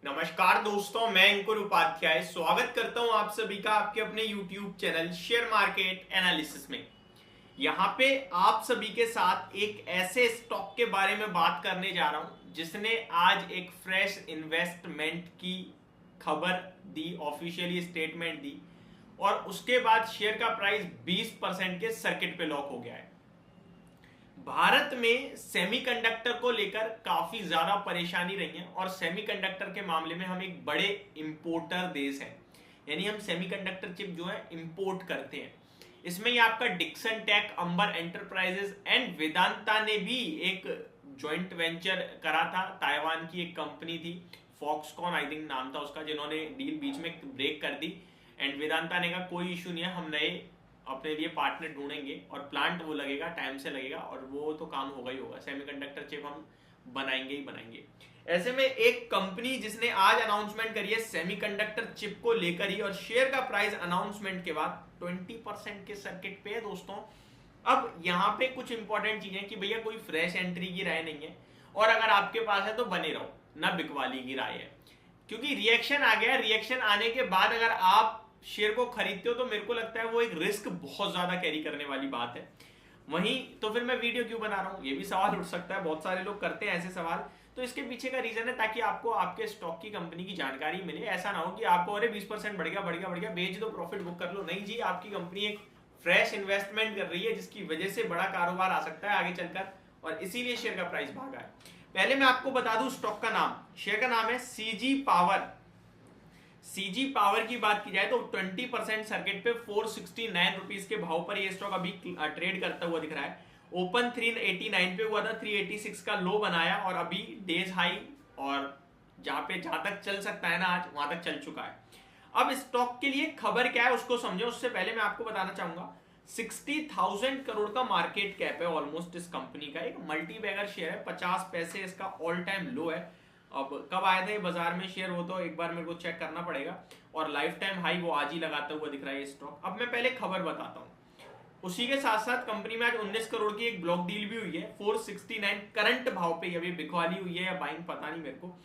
नमस्कार दोस्तों, मैं अंकुर उपाध्याय स्वागत करता हूं आप सभी का आपके अपने YouTube channel share market analysis में। यहां पे आप सभी के साथ एक ऐसे स्टॉक के बारे में बात करने जा रहा हूं जिसने आज एक फ्रेश इन्वेस्टमेंट की खबर दी, ऑफिशियली स्टेटमेंट दी और उसके बाद शेयर का प्राइस 20% के सर्किट पे लॉक हो गया है। भारत में सेमीकंडक्टर को लेकर काफी ज्यादा परेशानी रही है और सेमीकंडक्टर के मामले में हम एक बड़े इंपोर्टर देश हैं, यानी हम सेमीकंडक्टर चिप जो है इंपोर्ट करते हैं। इसमें ही आपका Dixon tech, Amber enterprises and Vedanta ने भी एक जॉइंट वेंचर करा था। ताइवान की एक कंपनी थी, फॉक्सकॉन आई थिंक नाम था उसका, जिन्होंने डील बीच में ब्रेक कर दी एंड वेदांता ने कहा कोई इशू नहीं है, हम नए अपने लिए पार्टनर ढूंढेंगे और प्लांट वो लगेगा, टाइम से लगेगा और वो तो काम होगा ही होगा। सेमीकंडक्टर चिप हम बनाएंगे ही बनाएंगे। ऐसे में एक कंपनी जिसने आज अनाउंसमेंट करी है सेमीकंडक्टर चिप को लेकर ही और शेयर का प्राइस अनाउंसमेंट के बाद 20% के सर्किट पे है दोस्तों। अब यहाँ पे कुछ इंपॉर्टेंट चीजें कि भैया कोई फ्रेश एंट्री की राय नहीं है और अगर आपके पास है तो बने रहो, ना बिकवाली की राय है, क्योंकि रिएक्शन आ गया। रिएक्शन आने के बाद अगर आप शेयर को खरीदते हो तो मेरे को लगता है वो एक रिस्क बहुत ज्यादा कैरी करने वाली बात है। वहीं तो फिर मैं वीडियो क्यों बना रहा हूं, ये भी सवाल उठ सकता है। बहुत सारे लोग करते हैं ऐसे सवाल, तो इसके पीछे का रीजन है ताकि आपको आपके स्टॉक की कंपनी की जानकारी मिले। ऐसा ना हो कि आपको अरे 20% बढ़ गया बढ़ गया बढ़ गया, बेच दो, प्रॉफिट बुक कर लो। नहीं जी, आपकी कंपनी एक फ्रेश इन्वेस्टमेंट कर रही है जिसकी वजह से बड़ा कारोबार आ सकता है आगे चलकर और इसीलिए शेयर का प्राइस भागा है। पहले मैं आपको बता दूं स्टॉक का नाम, शेयर का नाम है सीजी पावर। सीजी पावर की बात की जाए तो 20% सर्किट पे 469 रुपीज के भाव पर ये स्टॉक अभी ट्रेड करता हुआ दिख रहा है। ओपन 389 पे हुआ था, 386 का लो बनाया और अभी डेज हाई और जहां तक चल सकता है ना आज, वहां तक चल चुका है। अब स्टॉक के लिए खबर क्या है उसको समझो, उससे पहले मैं आपको बताना चाहूंगा 60,000 करोड़ का मार्केट कैप है ऑलमोस्ट इस कंपनी का। एक मल्टी बैगर शेयर है, 50 पैसे इसका ऑल टाइम लो है। अब कब आए थे बाजार में शेयर, वो तो एक बार मेरे को चेक करना पड़ेगा और लाइफ टाइम हाई वो आज ही लगाता हुआ दिख रहा है ये स्टॉक। अब मैं पहले खबर बताता हूँ, उसी के साथ साथ कंपनी में आज 19 करोड़ की एक ब्लॉक डील भी हुई है 469 करंट भाव पे। अभी बिकवाली हुई है या बाइंग पता नहीं मेरे को,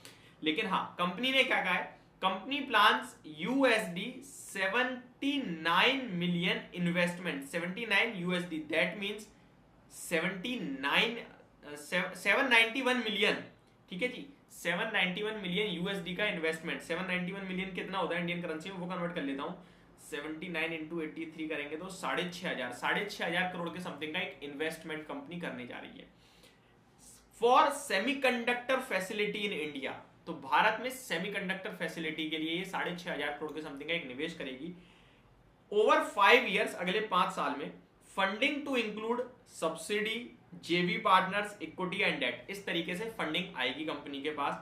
लेकिन हाँ कंपनी ने क्या कहा है, company plans USD 79 million investment, 79 USD, that means 791 million, ठीक है जी, 791 मिलियन यूएसडी का इन्वेस्टमेंट। 791 मिलियन कितना होता है इंडियन करेंसी में, वो कन्वर्ट कर लेता हूं, 79 इंटू 83 करेंगे तो 6,500 करोड़ के समथिंग का एक इन्वेस्टमेंट कंपनी करने जा रही है for semiconductor facility in India. तो भारत में सेमीकंडक्टर फैसिलिटी के लिए ये 6,500 करोड़ के समथिंग का एक निवेश करेगी ओवर 5 ईयर्स, अगले 5 साल में। Funding to include subsidy, JV partners, equity and debt, इस तरीके से फंडिंग आएगी कंपनी के पास।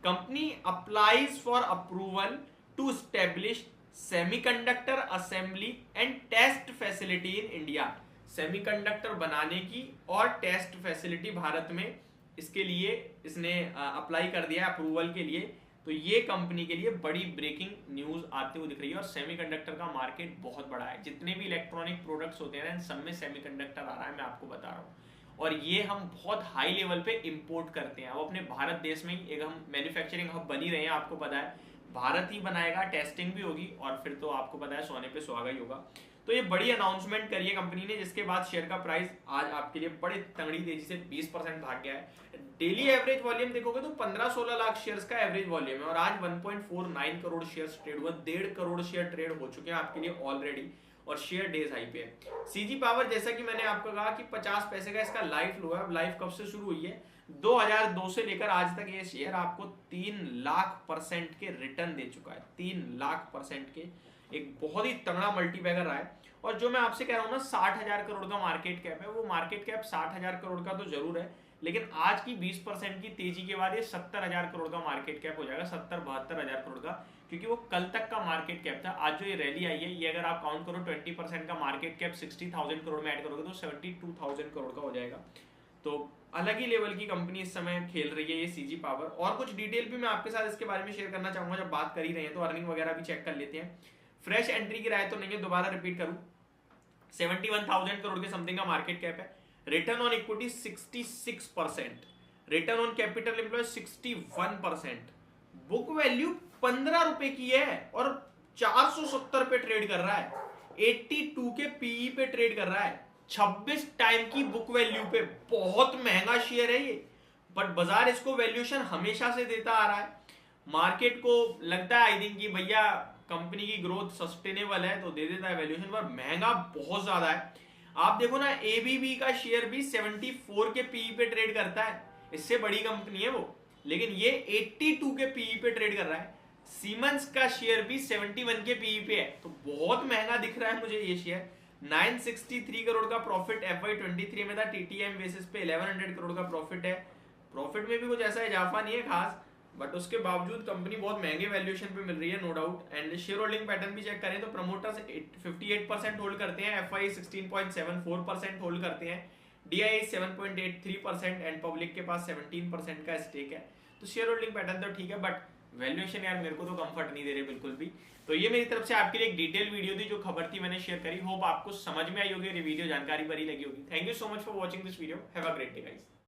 Company applies for approval to establish semiconductor assembly and test facility in India. Semiconductor बनाने की और टेस्ट फैसिलिटी भारत में, इसके लिए इसने अप्लाई कर दिया अप्रूवल के लिए। तो ये कंपनी के लिए बड़ी ब्रेकिंग न्यूज आते हुए दिख रही है और सेमीकंडक्टर का मार्केट बहुत बड़ा है। जितने भी इलेक्ट्रॉनिक प्रोडक्ट्स होते हैं ना, इन सब में सेमीकंडक्टर आ रहा है, मैं आपको बता रहा हूँ। और ये हम बहुत हाई लेवल पे इंपोर्ट करते हैं। अब अपने भारत देश में ही एक हम मैन्युफैक्चरिंग हब बनी रहे हैं, आपको पता है, भारत ही बनाएगा, टेस्टिंग भी होगी और फिर तो आपको पता है सोने पे सुहागा ही होगा। तो ये बड़ी अनाउंसमेंट करी है कंपनी ने, जिसके बाद शेयर का प्राइस आज आपके लिए बड़ी तगड़ी तेजी से 20% भाग गया है। डेली एवरेज वॉल्यूम देखोगे तो 15-16 लाख शेयर्स का एवरेज वॉल्यूम है और आज 1.49 करोड़ शेयर्स ट्रेड हुआ, 1.5 करोड़ शेयर ट्रेड हो चुके हैं आपके लिए ऑलरेडी और शेयर डेज हाई पे है। सीजी पावर, जैसा कि मैंने आपको कहा कि 50 पैसे का इसका लाइफ लो है। अब लाइफ कब से शुरू हुई है, 2002 से लेकर आज तक ये शेयर आपको 3 लाख% के रिटर्न दे चुका है। 3 लाख% के एक बहुत ही तगड़ा मल्टीबैगर रहा है। और जो मैं आपसे कह रहा हूँ ना 60,000 करोड़ का मार्केट कैप है, वो मार्केट कैप 60,000 करोड़ का तो जरूर है, लेकिन आज की 20% की तेजी के बाद ये 70,000 करोड़ का मार्केट कैप हो जाएगा, 70-72,000 करोड़ का, क्योंकि वो कल तक का मार्केट कैप था। आज जो ये रैली आई है, ये अगर आप काउंट करो 20% का मार्केट कैप 60,000 करोड़ में ऐड करोगे तो 72,000 करोड़ का हो जाएगा। तो अलग ही लेवल की कंपनी इस समय खेल रही है ये सीजी पावर। और कुछ डिटेल भी मैं आपके साथ इसके बारे में शेयर करना चाहूंगा। जब बात कर ही रहे हैं तो अर्निंग वगैरह भी चेक कर लेते हैं। फ्रेश एंट्री की राय तो नहीं है, दोबारा रिपीट करूं, 71,000 करोड़ के समथिंग का मार्केट कैप है। Return on equity 66%, return on capital employ 61%, book value 15 रुपए की है और 470 पे ट्रेड कर रहा है, 82 के पीई पे ट्रेड कर रहा है, 26 टाइम की बुक वैल्यू पे। बहुत महंगा शेयर है ये, बट बाजार इसको वैल्यूएशन हमेशा से देता आ रहा है। मार्केट को लगता है आई थिंक कि भैया कंपनी की ग्रोथ सस्टेनेबल है तो दे देता है वैल्यूएशन, पर महंगा बहुत ज्यादा है। आप देखो ना, एबीबी का शेयर भी 74 के पीई पे ट्रेड करता है, इससे बड़ी कंपनी है वो, लेकिन ये 82 के पीई पे ट्रेड कर रहा है। सीमेंस का शेयर भी 71 के पीई पे है, तो बहुत महंगा दिख रहा है मुझे ये शेयर। 963 करोड़ का प्रॉफिट FY23 में था, टीटीएम बेसिस पे 1100 करोड़ का प्रॉफिट है। प्रॉफिट में भी कुछ ऐसा इजाफा नहीं है खास, बट उसके बावजूद कंपनी बहुत महंगे वैल्यूएशन पे मिल रही है, no doubt. And share holding pattern भी चेक करें तो प्रमोटर्स 58% होल्ड करते हैं, एफआई 16.74% होल्ड करते हैं, डीआई 7.83% एंड पब्लिक के पास 17% का स्टेक है। तो शेयर होल्डिंग पैटर्न तो ठीक है, बट वैल्यूएशन यार मेरे को तो कंफर्ट नहीं दे रहे बिल्कुल भी। तो ये मेरी तरफ से आपके लिए एक डिटेल वीडियो थी, जो खबर थी मैंने शेयर करी। होप आपको समझ में आई होगी, वीडियो जानकारी भरी लगी होगी। Thank you so much for watching this video. Have a great day guys.